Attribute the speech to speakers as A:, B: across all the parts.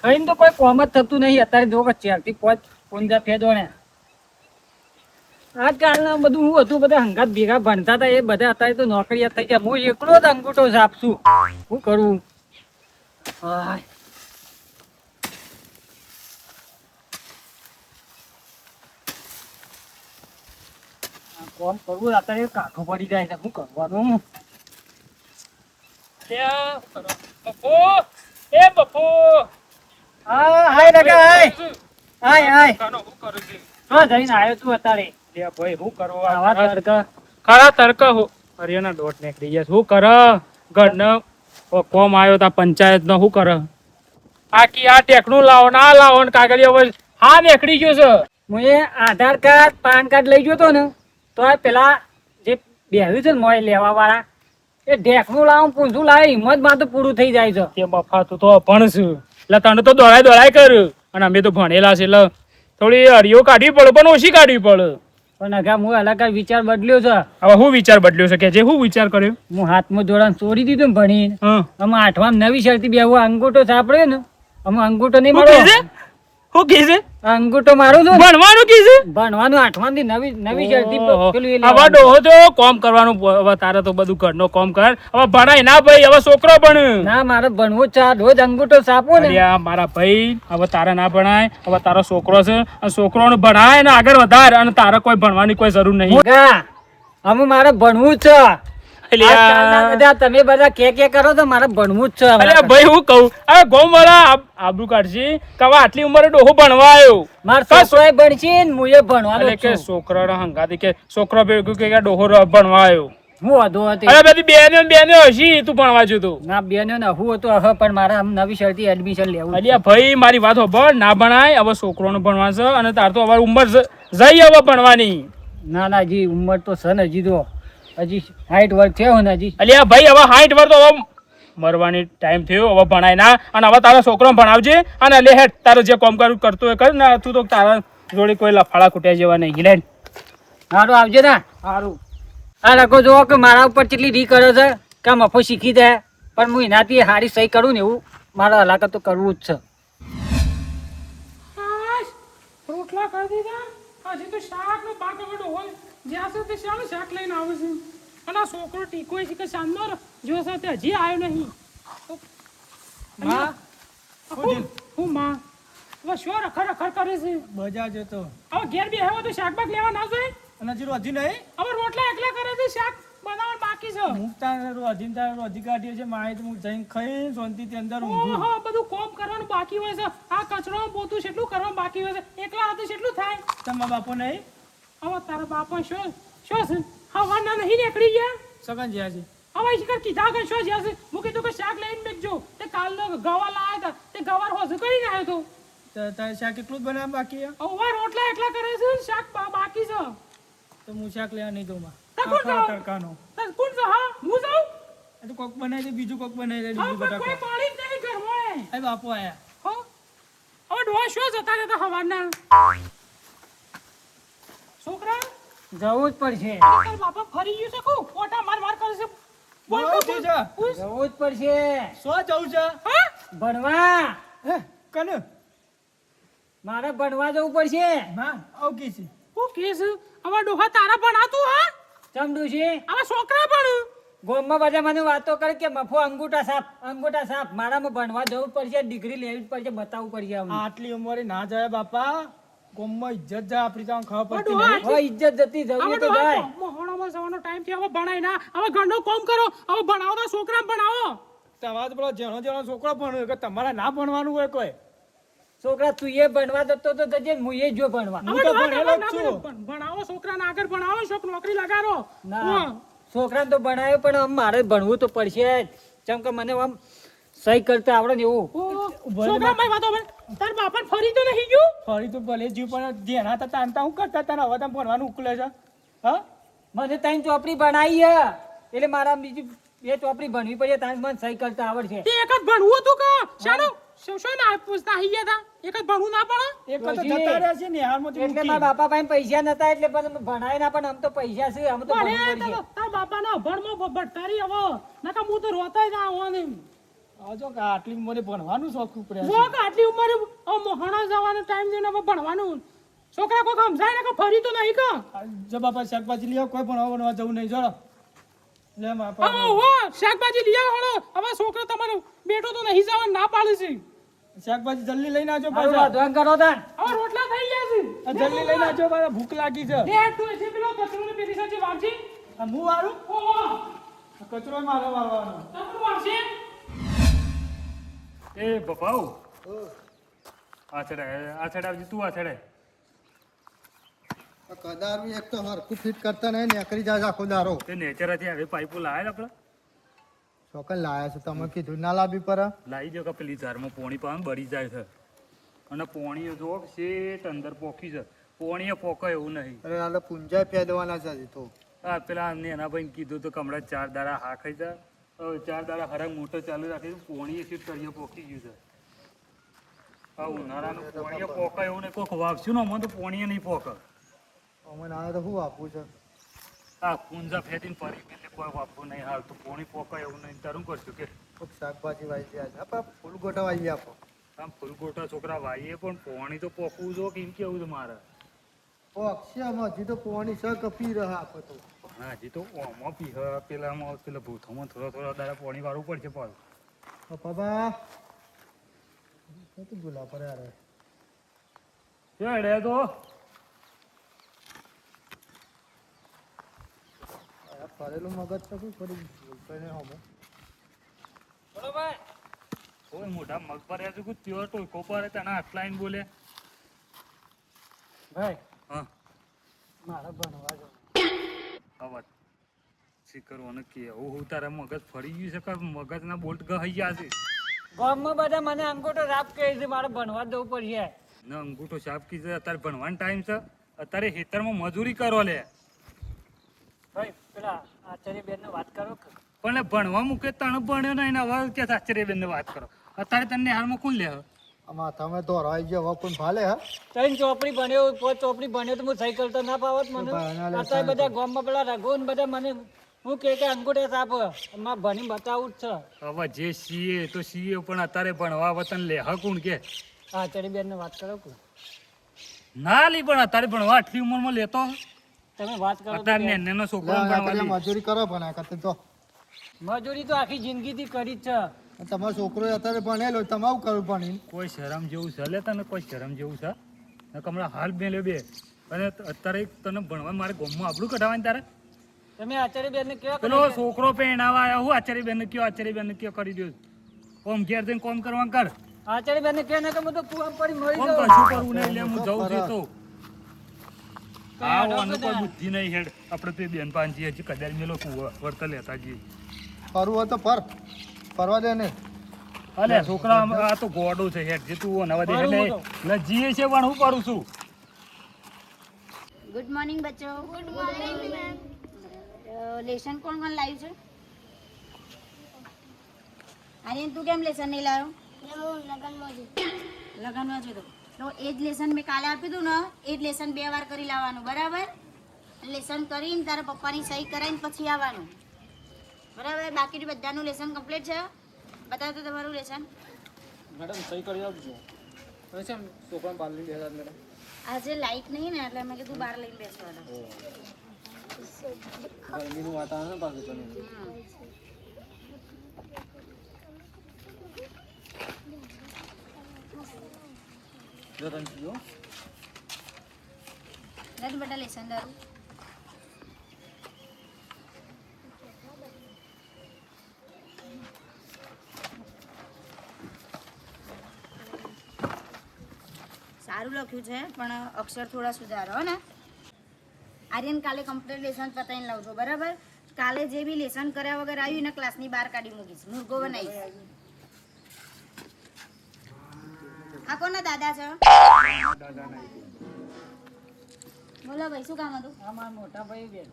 A: ખાઈને તો કોઈ કોમ જ થતું નહીં અત્યારે જો કે ચારથી પાંચ કોંજા ફેદો ને આજકાલના બધું હું હતું બધા હંગાત ભેગા ભણતા હતા એ બધા અત્યારે તો નોકરીયા થઈ ગયા હું એકલો જ અંગૂઠો છાપશું શું કરું કોમ કરવું અત્યારે કાઠું પડી જાય છે શું કરવાનું બપો હાય રગા હાય હાય તો જઈને આવ્યો તું અત્યારે
B: ભાઈ શું કરવો
A: આવા તડકા
B: ખરા તડકા હરિયાના દોટ નીકળી ગયા શું કર ઘરનો કોમ આવ્યો તા પંચાયત નો શું કર આખી આ ટેકનું લાવો ના લાવો ને કાગળિયા હા નીકળી ગયો છે
A: હું એ આધાર કાર્ડ પાન કાર્ડ લઈ ગયો તો ને તો આ પેલા જે બેહ્યું છે ને મોય લેવા વાળા એ ઢેકનું લાવું પૂંછું લાવે હિંમત માં તો પૂરું થઈ જાય છે
B: તે બફાતું તો ભણશું એટલે તને તો દોડાય કર અને અમે તો ભણેલા છે એટલે થોડી હરિયો કાઢવી પડે પણ ઓછી કાઢવી પડે
A: પણ અગા હું અલગ વિચાર બદલ્યો છે
B: હવે હું વિચાર બદલ્યો છે કે જે હું વિચાર કર્યો
A: હું હાથમાં જોડાણ છોડી દીધું ને ભણીને અમે આઠમાં નવી શરતી બેહું અંગૂઠો સાંભળ્યો ને અમે અંગૂઠો નહીં મળો
B: શું કે છે
A: અંગૂઠો મારું છું
B: ભણવાનું કે છે
A: ભણવાનું આઠમાં થી નવી શરતી
B: હવે ડોહો તો કોમ કરવાનું હવે તારે તો બધું ઘરનો કોમ કર હવે ભણાય ના ભાઈ હવે છોકરો ભણ
A: ના મારે ભણવું છે રોજ અંગૂઠો સાપો ને
B: મારા ભાઈ હવે તારે ના ભણાય હવે તારો છોકરો છે અને છોકરો ભણાય ને આગળ વધારે અને તારે કોઈ ભણવાની કોઈ જરૂર નહીં
A: અમે મારે ભણવું છે તમે બધા કે કરો તો મારે ભણવું જ છે
B: ભાઈ હું કહું હવે ગોમ વાળા આબરૂ કાઢશે કે આટલી ઉંમરે ડોહો ભણવા આવ્યો
A: માર છોકરાએ ભણશે ને હું એ ભણવાનો
B: કે છોકરા હંગાતી કે છોકરો ભેગું કે ડોહો ભણવા આવ્યો
A: હું હતો
B: અરે બધી બેનો હશી તું ભણવા જતો
A: ના બેનો ને હું હતો હવે પણ મારે આમ નવી શરતી એડમિશન લેવું
B: અલ્યા ભાઈ મારી વાત હોભળ ના ભણાય હવે છોકરોને ભણવા છે અને તાર તો હવે ઉંમર જઈ હવે ભણવાની
A: ના જી ઉંમર તો છે ને હજી તો હજી 60 વર્ષ થયો ને હજી
B: અલ્યા ભાઈ હવે 60 વર્ષ તો હવે મરવાની ટાઈમ થયો હવે ભણાય ના અને હવે તારા છોકરો ભણાવજે અને લે હેડ તારે જે કામ કરતો હોય કર ને તું તો તારા જોડે કોઈ લફાળા ખૂટ્યા જેવા નહીં લે
A: સારું આવજે ને સારું આ લખો જો કે મારા ઉપર કેટલી રી કરે છે કે મફો શીખી જાય પણ હું એનાથી હારી સહી કરું ને એવું મારા હલાકત તો કરવું જ છે
B: રોટલા કરી દીધા હજી તો શાક નો પાક વડો હોય જ્યાં સુધી શાનું શાક લઈને આવે છે અને આ છોકરો ટીકો છે કે શાનદાર જો સાથે હજી આવ્યો નહીં હું માં હવે શું રખડ કરે છે
C: બજાર જતો
B: હવે ઘેર બી આવ્યો તો શાકબાક લેવા ના જોઈએ
C: અને હજી રોજી નહીં
B: હવે રોટલા એકલા કરે છે શાક બનાવવાનું બાકી છે
C: મુકતા રોજી કાઢીએ છે માય તો હું જઈને ખાઈ શાંતિથી અંદર ઊંઘું
B: ઓહો બધું કોમ કરવાનું બાકી હોય છે આ કચરો પોતું કેટલું કરવાનું બાકી હોય છે એકલા હાથે કેટલું થાય
C: તમારા બાપો નહીં
B: હવે તારા બાપા શું છે હવાના નહીં નીકળી ગયા
C: સગન જ્યાં છે
B: હવે શિકર કીધા કે શું જ્યાં છે હું કીધું કે શાક લઈને મેકજો તે કાલનો ગવાર લાયા હતા તે ગવાર હોશે કરીને આવ્યો તો
C: તારે શાક એટલું જ બનાવ બાકી
B: હવે રોટલા એકલા કરે છે શાક બાકી છે
C: તો હું શાક લેવા નહીં દઉં
B: તડકાનો કોણ છે હા હું જાઉં
C: તો કોક બનાવી દે બીજું કોક બનાવી દે
B: બીજું બટાકો કોઈ પાણી જ નહીં ઘરમાં
C: એ બાપો આયા
B: હો હવે ડોહા શું જતા રહેતા હવાના છોકરા
A: જવું જ પડશે
B: તાર બાપા ફરી ગયું છે કો પોટા માર કરે છે બોલ
C: જવું
A: જ પડશે
C: શું જવું છે
B: હા
A: ભણવા
C: કને
A: મારે ભણવા જવું પડશે
C: હા આવ કે છે
B: હું કે છે હવે ડોહા તારા ભણાતું હા
A: ચમડું છે
B: હવે છોકરા ભણ
A: ગોમમાં બધા મને વાતો કરે કે મફો અંગૂઠા સાપ મારામાં ભણવા જવું પડશે ડિગ્રી લેવી જ પડશે બતાવવું પડશે
C: આટલી ઉંમરે ના જાય બાપા ગોમમાં ઇજ્જત જાય આપણી તો ખબર પડતી નહીં
A: હવે ઇજ્જત જતી જવી તો જાય
B: મોહણામાં જવાનો ટાઈમ થયો હવે ભણાય ના હવે ઘરનો કામ કરો હવે ભણાવો છોકરા ભણાવો
C: તમારે તો પેલો જેનો છોકરો ભણ્યો કે તમારે ના ભણવાનું હોય કોઈ
A: છોકરા તું એ ભણવા જતો તો જજે હું એ જો ભણવા
C: હું તો ભણેલો જ છું
B: ભણાવો છોકરાને આગળ ભણાવો છોક નોકરી લગાડો
A: ના છોકરાને તો ભણાયો પણ મારે ભણવું તો પડશે જેમ કે મને આમ સહી કરતા આવડે ને એવું
B: છોકરા ભાઈ વાતો તાર બાપાને ફરી તો નહીં ગયું
C: ફરી તો ભલે જીવ પણ જેના હતા તાનતા હું કરતા તારે હવે તમે ભણવાનું ઉકલે છે હા
A: મને ત્રણ ચોપડી ભણાઈ એટલે મારા બીજી બે ચોપડી ભણવી પડે તાન મને સહી કરતા આવડશે
B: તે એક જ ભણવું હતું કે શાનો શું ના પૂછતા આવી ગયા તા એક જ ભણવું ના પડે
C: એક તો જતા રહ્યા છે ને હાલમાંથી
A: એટલે
C: મૂકી.
A: મારા બાપા પાસે પૈસા નતા એટલે પણ ભણાય ના પણ આમ તો પૈસા છે આમ તો ભણવું પડશે.
B: તાર બાપાના અભણમાં ભટકારી હવે નકા હું તો રોતાય ના આવવાની
C: આ જો કે આટલી ઉંમરે ભણવાનું શોખ ઉપડ્યા
B: જો કે આટલી ઉંમરે મોહણા જવાનો ટાઈમ છે ને હવે ભણવાનું છોકરા કોઈ સમજાય ને કે ફરી તો નહીં કા
C: છે. જો બાપા શાકભાજી લઈ આવો, કોઈ ભણવા જવું નહીં. જોડો લે બાપા.
B: હો શાકભાજી લઈ આવો હળો હવે છોકરો તમારો બેટો તો નહીં જવાનું ના પાડે છે
C: શાકભાજી જલ્દી લઈને આવજો
A: હારું
C: પાછા.
A: વાંધો કરો તાન.
B: હવે રોટલા થઈ ગયા છે
C: આ જલ્દી લઈને આવજો, પાછા ભૂખ લાગી છે.
B: લે તું એસે પેલો કચરોને પેલી સાચી વાંચી
C: આ હું વાળું
B: ઓ
C: આ કચરો મારો વાળવાનો.
B: તકડું વાંચી
D: એ બપાઉ આ છેડે આવજી તું આ છેડે
E: કદાર એક તો હરખું ફિટ કરતા નહીં નીકળી જાય આખો દારો.
D: તે નેચરથી હવે પાઇપો લાયા આપણે
E: ચોકન લાયા છે તમે કીધું ના લાવી પર
D: લાવી દો કે પેલી ઝારમાં પોણી પાવાનું બળી જાય છે અને પોણી જો શેઠ અંદર પોખી છે પોણીએ પોકે એવું નહીં.
E: અરે આ તો પૂંજાય ફેદવાના છે હજી તો.
D: હા પેલા એના ભાઈ કીધું તો કમળા 4 દાડા હા ખાઈ જા 4 દાડા હરંગ મોટો ચાલુ રાખી પોણીએ શીટ કરીએ પોખી ગયું છે. આ ઉનાળાનું પોણીએ પોકે એવું નહીં કોક વાવશું ને અમને તો પોણીએ નહીં પોકે.
E: અમને આ તો શું આપવું છે.
D: આ કુંજા ફેદીને પરી એટલે કોઈ વાપવું નહીં હાલ તો પોણી પોકે એવું નહીં તારું કરશું કે
E: કોઈક શાકભાજી વાવી ગયા છે આપણે ફૂલ ગોટા વાવી આપો.
D: આમ ફૂલગોટા છોકરા વાઈએ પણ પોણી તો પોકવું જો કેમ કેવું છે મારે.
E: ઓ અક્ષયમાં હજી તો પોણી સ કપી રહ્યા આપો તો.
D: હા હજી તો ઓમાં પી પેલામાં પેલા ભૂથોમાં થોડા દાડા પોણી વાળવું પડશે પાછું.
E: બાબા તો ગુલા પર યાર
D: હેડે તો
E: ફરેલું મગજ તો શું ફરી બોલતો નહીં હમો.
A: બરોબર.
D: કોઈ મોટા મગ પર હજુ કોઈ ત્યોર ટોયકો પર તેના આટલાઈન બોલે.
A: ભાઈ
D: હા
A: મારે ભણવા જવું.
D: અવાજ શીખરવાનું કેવું હું તારા મગજ ફરી ગયું છે કે મગજના બોલ્ટ ગઈ ગયા છે
A: ગામમાં બધા મને અંગૂઠો રાપ કહે છે મારે ભણવા જવું પડશે.
D: ને અંગૂઠો સાફ કીધું અત્યારે ભણવાનો ટાઈમ છે અત્યારે ખેતરમાં મજૂરી કરો લે
A: ભાઈ પેલા આચાર્ય બેન વાત કરો કે
D: પણ લે ભણવા મૂકે તને ભણ્યો નહીં ને હવે ત્યાં આશ્ચર્યબેનને વાત કરો અત્યારે તને હાલમાં કોણ લે
E: આમાં તમે તો હરાઈ ગયા હવે કોઈ ભાલે હા.
A: ત્રણ ચોપડી ભણ્યો 5 ચોપડી ભણ્યો તો હું સહી કરતો ના પાવત મને.
E: ભાઈ, એના લેસન
A: અત્યારે બધા ગામમાં પેલા રઘુ ને બધા મને હું કે અંગૂઠે સાપ મારે ભણી બતાવું જ છે.
D: હવે જે સીએ તો સીએ પણ અત્યારે ભણવા વતન લે કોણ કે
A: આચાર્ય બેન વાત કરો કે
D: ના લી પણ અત્યારે ભણવા આટલી ઉંમરમાં લેતો
A: તમે વાત કરો તો
D: અત્યારે
A: બેન.
D: નેનો છોકરો
E: લે, આ
D: ભણવા
E: પેલા
D: લે.
E: મજૂરી કરો પણ આ કરતે તો
A: મજૂરી તો આખી જિંદગીથી કરી જ છે.
E: તમારો છોકરો અત્યારે ભણેલો તમારું કરવું ભણીને.
D: કોઈ શરમ જેવું છે લે તને કોઈ શરમ જેવું છે ને કમળા હાલ બે લે બે અને અત્યારે તને ભણવા મારે ગામમાં આબરૂ કઢાવવાની તારે
A: તમે આચાર્ય બેન ને કેવા
D: પેલો છોકરો પહેણાવા આવ્યો હું આચાર્ય બેન કયો કરી દઉં કોમ ઘેર જઈને કોમ કરવા કર
A: આચાર્ય બેન ને કે ને કે હું તો કુવા પડી મરી
D: કોમ
A: જાઉં.
D: કશું કરવું નહીં લે હું જઉં છું તો હા આનું કોઈ બુદ્ધિ નહીં હેડ આપણે તો બેન પાંચી હજી કદાચ મેલો વર્ત લેતા જઈએ
E: ફરવું હોય તો ફરવા દે ને.
D: અલે છોકરા આ તો ગોડો છે હેડ જે તું નવા દે એટલે લજીએ છે પણ હું કરું છું
F: ગુડ મોર્નિંગ બચ્ચો ગુડ મોર્નિંગ મેમ લેસન કોણ કોણ લાવ્યું છે આર્યન તું કેમ લેસન નહીં લાવ્યો લગનમાં છે તો એ જ લેસન મેં કાલે આપ્યું હતું ને એ જ લેસન 2 વાર કરી લાવવાનું બરાબર લેસન કરીને તારા પપ્પાની સહી કરાવીને પછી આવવાનું બરાબર બાકી બધાનું લેસન કમ્પ્લીટ છે બતાવો તો તમારું લેસન
C: મેડમ સહી કરી આપજો. હવે છે ને છોકરાને બહાર લઈ બેસા મેડમ.
F: આજે લાઈટ નહીં ને એટલે મેં કીધું બહાર લઈને બેસવાના
C: ગરમીનું વાતાવરણ પાછું ચાલે. જો તને જો
F: નથી બેટા લેસન દારૂ સારું લખ્યું છે પણ અક્ષર થોડા સુધારો હો ને આર્યન કાલે કમ્પ્લીટ લેસન પતાવીને લાવજો બરાબર કાલે જે બી લેસન કર્યા વગર આવ્યું ને ક્લાસની બહાર કાઢી મૂકીશ મુર્ગો બનાવીશ આ કોના દાદા છે બોલો ભાઈ શું કામ હતું
A: આ મારા મોટા ભાઈ બેન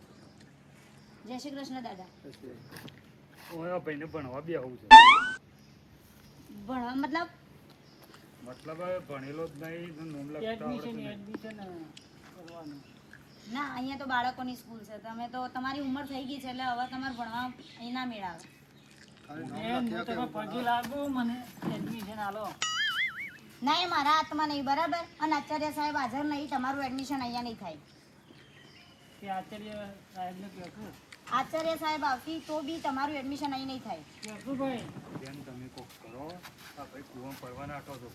F: જય શ્રી કૃષ્ણ દાદા
D: ઓય ભાઈને ભણવા બેહવું છે
F: ભણવા મતલબ
D: મતલબ હવે ભણેલો જ નહીં તો નોમ લખતા આવડતું
A: એડમિશન
D: નહીં.
A: કરવાનું.
F: ના અહીંયા તો બાળકોની સ્કૂલ છે તમે તો તમારી ઉંમર થઈ ગઈ છે એટલે હવે તમારે ભણવા અહીં ના મેળ આવે
A: બેન, હું તમે પગે લાગુ, મને એડમિશન આલો.
F: ના એ મારા હાથમાં નહીં બરાબર અને આચાર્ય સાહેબ હાજર નહીં તમારું એડમિશન અહીંયા નહીં થાય
A: કે આચાર્ય સાહેબને કહેશું.
F: આચાર્ય સાહેબ આવતી તો બી તમારું એડમિશન અહીં નહીં થાય
A: કહેશું ભાઈ.
D: બેન તમે કોક કરો આ ભાઈ કૂવામાં પડવા નાખો છો.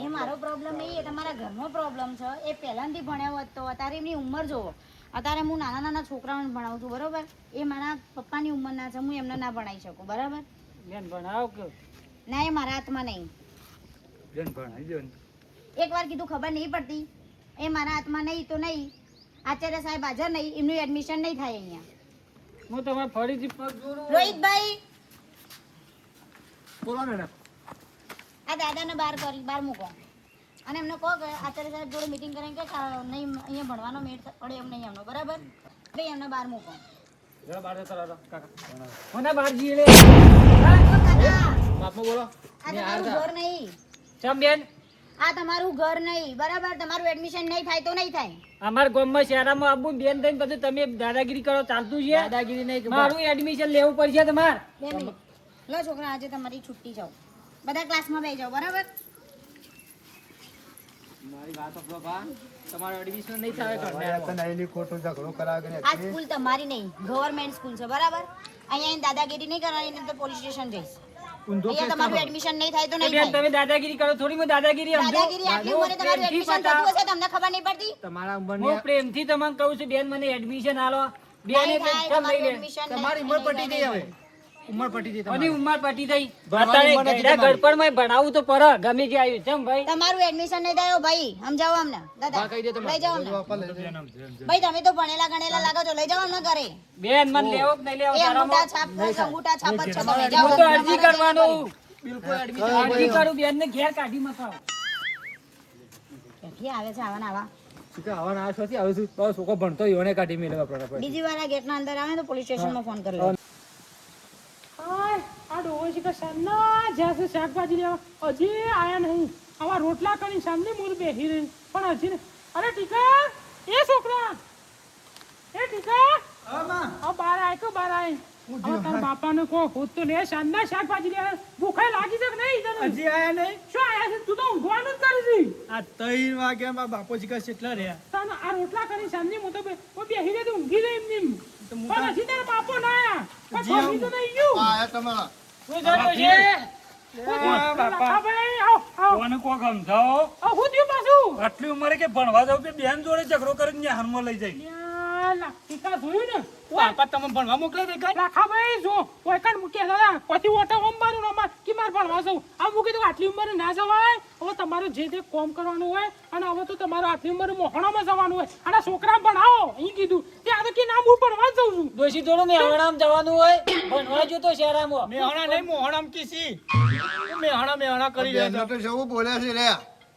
F: એ મારો પ્રોબ્લેમ નહીં એ તમારા ઘરનો પ્રોબ્લેમ છે એ પહેલાંથી ભણ્યા હોત તો અત્યારે એમની ઉંમર જોવો અત્યારે હું નાના નાના છોકરાઓને ભણાવું છું બરાબર એ મારા પપ્પાની ઉંમરના છે હું એમને ના ભણાવી શકું બરાબર
A: બેન ભણાવો કે
F: ના એ મારા હાથમાં નહીં
D: બેન ભણાઈ દો ને.
F: એકવાર કીધું ખબર નહીં પડતી એ મારા હાથમાં નહીં તો નહીં આચાર્ય સાહેબ હાજર નહીં એમનું એડમિશન નહીં થાય અહીંયા
A: હું તમારે ફરીથી પગ જોડું.
F: રોહિતભાઈ
C: બોલો મેડમ
F: આ દાદાને બહાર મૂકો અને એમને કહો કે આચાર્ય સાહેબ જોડે મીટિંગ કરીને કે નહીં અહીંયા ભણવાનો મેળ પડે એમ નહીં એમનો બરાબર ભાઈ એમને બહાર મૂકો
A: મને બહાર જઈએ લે.
C: બાપુ બોલો
F: આ તમારું ઘર નહીં
A: ચમ બેન,
F: આ તમારું ઘર નહીં બરાબર તમારું એડમિશન નહીં થાય તો નહીં થાય
A: અમારા ગામમાં શહેરામાં આવું બેન થઈને પછી તમે દાદાગીરી કરો ચાલતું છે. દાદાગીરી નહીં, મારું એડમિશન લેવું પડશે તમારે.
F: 2 મિનિટ લો છોકરા આજે તમારી છુટ્ટી જાઓ બધા ક્લાસમાં બેસી જાઓ બરાબર
C: મારી વાત સાંભળો બા તમારું એડમિશન નહીં થાય
E: ખોટો ઝઘડો કરાવે
F: આ સ્કૂલ તમારી નહીં ગવર્મેન્ટ સ્કૂલ છે બરાબર અહીંયા દાદાગીરી નહીં કરવાની નહીં તો પોલીસ સ્ટેશન જઈશ અહીંયા તમારું એડમિશન નહીં થાય તો નહીં
A: બેન
F: થાય
A: તમે દાદાગીરી કરો, થોડી હું દાદાગીરી સમજો.
F: દાદાગીરી આટલી ઉંમરે તમારું એડમિશન થતું હશે તમને ખબર નહીં પડતી
C: તમારા
A: હું પ્રેમથી તમને કહું છું બેન મને એડમિશન આલો. બેન
F: નહીં
A: એ
F: થાય,
A: કેમ
F: તમારું
A: લઈ લે?
F: admission
C: તમારી
F: નહીં
C: ઉંમર પટી ગઈ
F: થાય.
C: હવે ઉંમર પટી ગઈ
A: કોની ઉંમર પટી થઈ?
C: ભણવાની ઉંમર નથી
A: અત્યારે
C: તમારી.
A: ગળપણમાં ભણાવું તો પર ગમે જે આવ્યું ચમ ભાઈ.
F: તમારું એડમિશન નહીં થાય ભાઈ સમજાવો અમને દાદા
C: હા, કહી દે તમે.
F: લઈ જાઓ અમને ભાઈ તમે તો ભણેલા ગણેલા લાગો છો લઈ જાઓ અમને ઘરે
A: બેન મને લેવો કે નહીં લેવો
F: એ
A: તારામાં?
F: અંગૂઠા છાપ અંગૂઠા છાપ જ છે તમે
A: હું
F: જાઓ
A: તો અરજી કરવાનું.
C: બિલકુલ એડમિશન
A: અરજી કરું બેન ને ઘેર કાઢી મતાવો.
F: ક્યાંથી આવે છે આવા ને આવા
C: આવા ના છોથી આવે છું તો છોકરો ભણતો યોને કાઢી મેળવે આપણા
F: બીજી વાર આ ગેટના અંદર આવે તો પોલીસ સ્ટેશનમાં ફોન કરી લો
B: હાય, આ ડોહો છે કે સાંજના જ્યાં છે શાકભાજી લેવા હજી આયા નહીં આવા રોટલા કરી સાંજની મૂળ બેસી રહી પણ હજી નહીં. અરે ટીકા એ છોકરા એ ટીકા
C: હા માં
B: આ બાર આય કે બાર આય હવે તારા બાપાને કહો હોત તો લે સાંજના શાકભાજી લેવા ભૂખાઈ લાગી છે કે નહીં તને
C: હજી આયા નહીં
B: શું આયા છે તું તો ઊંઘવાનું જ કરી હતી
C: આ 3 વાગ્યા માં બાપોજી કા કેટલા રહ્યા
B: તને આ રોટલા કરી સાંજની હું તો બેસી રહી ઊંઘી રહી એમની એમ.
C: તો હું
B: પણ હજી તારા બાપો ના આયા પણ
C: જી
B: ખોટી તો નહીં ગયું
E: આયા તમારા
A: શું થયું છે?
B: હા ભાઈ આવ આવ
D: કોને કોક સમજાવો.
B: આ હું થયું પાછું
D: આટલી ઉંમરે કે ભણવા જાવ કે બેન જોડે ઝઘડો કરીને હારમાં લઈ જાય.
B: યાલા ટીકા જોયું ને
C: બાપા તમે ભણવા મોકલે દે કઈ
B: રાખા ભાઈ જો કોઈ કાન મૂકે દાદા પછી ઓટો મારું નંબર કે માર ભણવા જાઉં આ મૂકી દઉં આટલી ઉંમરે ના જવાય હવે તમારે જે તે કોમ કરવાનું હોય અને હવે તો તમારે આટલી ઉંમરે મોહણામાં જવાનું હોય અને છોકરા ભણાવો અહીં કીધું ત્યાં તો કે ના હું ભણવા જ જાઉં છું
A: ડોશી થોડું મેહણામ જવાનું હોય ભણવા જતો શહેરામાં.
C: મેહણા નહીં મોહણામ કીસી મેહણા કરી
E: બેન
C: રહ્યા
E: તો શું બોલ્યા છે રે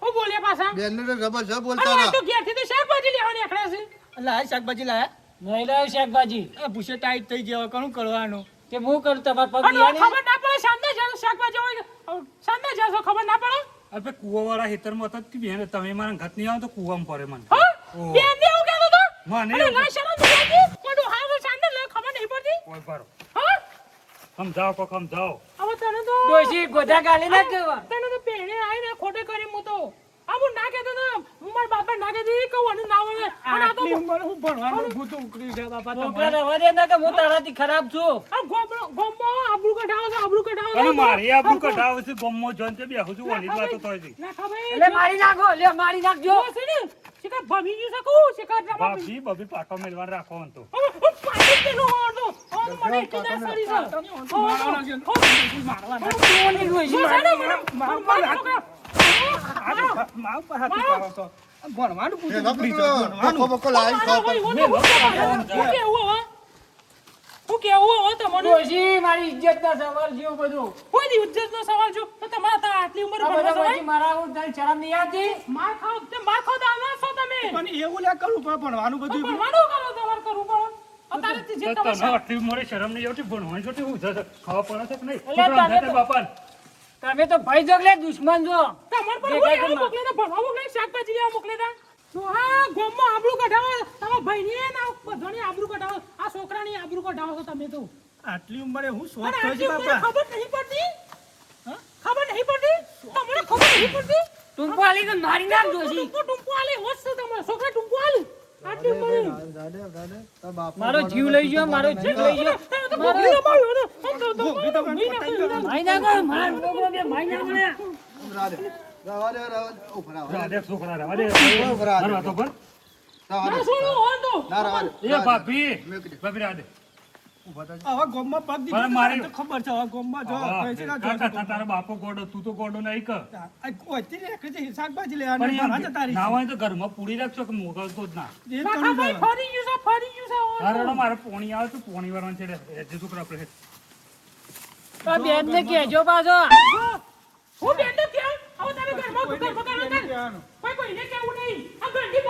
B: હું બોલ્યા પાછા
E: બેન તો જબરજસ્ત
B: અરે
E: બોલતા
B: આ
E: હતા
B: તો ઘેરથી તો શાકભાજી લેવાની એકડા છે
C: લાય શાકભાજી લાયા
A: નહીં લાવ્યો શાકભાજી.
C: આ ભૂસે ટાઈટ થઈ ગયા કોણ કરવાનું
A: કે હું કરું તમારા પગ
B: અને
A: દિયાને?
B: ખબર ના પડે સાંજે જાજો શાકભાજી હોય સાંજે જાજો ખબર ના પડે
D: અરે કુવાવાળા ખેતરમાં હતા કે બેન તમે મારા ઘટ નહીં આવો તો કુવામાં પડે મને.
B: હા
D: ઓહ.
B: બેન ને એવું કહેતો તો
D: મને
B: અરે
D: એવું
B: ના શરમ નથી આવતી કોડું હાવ સાંજે લે ખબર નહીં પડતી
D: કોઈ પાડો.
B: હા
D: સમજાવો કોક સમજાવો.
B: હવે તને તો
A: ડોશી ગોધા ગાલી ના કહેવા.
B: તને તો પહેણે આવીને ખોટે કરી હું તો આ હું ના કહેતો ને હું મારા બાપા ના કહેતી કહું અને ના વળે અને આ તો
C: આટલી ઉંમરે હું ભણવાનું ભૂત ઉકળી છે બાપા
A: છોકરા
C: તમારે
A: રવા દે ના કે હું તારાથી ખરાબ છું.
B: આ ગોમો આબરૂ કઢાવો છે આબરૂ કઢાવો
D: અને મારી આબરૂ કઢાવે છે ગમો જોઈને તે બેહું છું ઓલી જ વાતો થાય છે.
B: ના ખબર
A: એટલે મારી નાખો, લે મારી નાખજો.
B: છે ને શિકાર ભમી ગયું છે કહું શિકાર
D: ભાભી બબી પાટો મેલવા રાખો ને તો.
B: પાણી પેલું હોતો મને એટલી ના સરી છે
C: મારવાના
A: કોની ડોશી મારી?
C: માવ પર હાથ પાડો તો ભણવાનું ભૂત
E: પેલા
C: ઉકળી છે
E: પેલો
C: ભણવાનું
E: બકો બકો લાવી ખાવ
B: હું કેવું હવે તમને
A: ડોશી મારી ઇજ્જતના સવાલ જેવું બધું.
B: કોઈ દી ઉદ્દેશનો સવાલ જો તો તમારા તા આટલી ઉંમર
A: આ
B: ભણવા
A: બધા
B: જવાય?
A: પછી મારા આવું તને શરમ નહીં આવતી?
B: માર ખાવ તો આવા છો તમે
C: પણ એવું લે કરવું પડે ભણવાનું
B: તો
C: બધું
B: ભણવાનું કરો તમારે કરવું પડે અત્યારે જે
D: તો
B: તમે
D: તને આટલી ઉંમરે શરમ નહીં આવતી ભણવાની છોટી હું ખાવા પડે છે કે નહીં?
A: એટલે
D: છોકરા
A: તને
D: સમજાય તારા બાપાને?
A: તમે તો ભાઈ જોગ લે દુશ્મન જો
B: તમાર પર
A: દેખાય
B: હું
A: કે
B: મોકલે તો ભણવા મોકલે શાકભાજી લેવા મોકલે તા તો હા ગોમમાં આબરૂ કઢાવો તમારા ભાઈની ના બધાની આબરૂ કઢાવો આ છોકરાની આબરૂ કઢાવો છો તમે તો
C: આટલી ઉંમરે હું શોખ
B: અને
C: થયો છે
B: આટલી ઉંમરે
C: બાપા
B: ખબર નહીં પડતી હા ખબર નહીં પડતી તમને ખબર નહીં પડતી
A: ટૂંકો આલી તો મારી નાખ જોશી
B: ટુંપો આલે હોત છે તમારા છોકરા ટુંપો આલે આટલી ઉંમરે
E: દાદે દાદે તાર બાપા
A: મારો જીવ લઈ ગયો મારો જીવ લઈ ગયો
B: મોકલી ના માર્યો ને આમ તો
C: ગોગી તો મને પટાઈ ગયો.
A: માઈ નાખો મારા છોકરો બે માઈ નાખો ને
E: રાધે રવા દે ઉભરા
D: રાધે છોકરા રહેવા દે.
E: ઉભરા
D: હરવા તો પણ.
E: રવા
B: ના
E: દે
B: છોડો હોય તો
E: ના રવા દે
D: એ ભાભી
E: મેકડી.
D: ભાભી રાધે.
C: હવે ગોમમાં પગ દીધો
D: પણ મારી-
C: તો ખબર છે હવે ગોમમાં જો
D: હા,
C: પૈસા ના
D: કાકા,
C: જોડે.
D: તારો બાપો ગોડો તું તો ગોડો નહીં કર
C: આ ઓયથી રેખે છે શાકભાજી
D: પણ
C: લેવાની
D: એમ
C: ભરા જતા રહી
D: ના હોય તો ઘરમાં પૂરી રાખશો કે મોકલતો જ ના
C: એ
B: કાકા
C: કરું
B: ભાઈ
C: છું.
B: ફરી ગયું છે
D: હા રડો મારે પોણી આવે તો પોણી વાળવાનું છે જે છોકરા આપણે
A: આ બેન ને કહેજો પાછો
B: હું બેન ને કેમ હવે તમે ઘરમાં
C: કોઈને
B: ઘરમાં
C: કહેવાનું.
B: કોઈ કોઈને કેવું નહીં આ ગંડી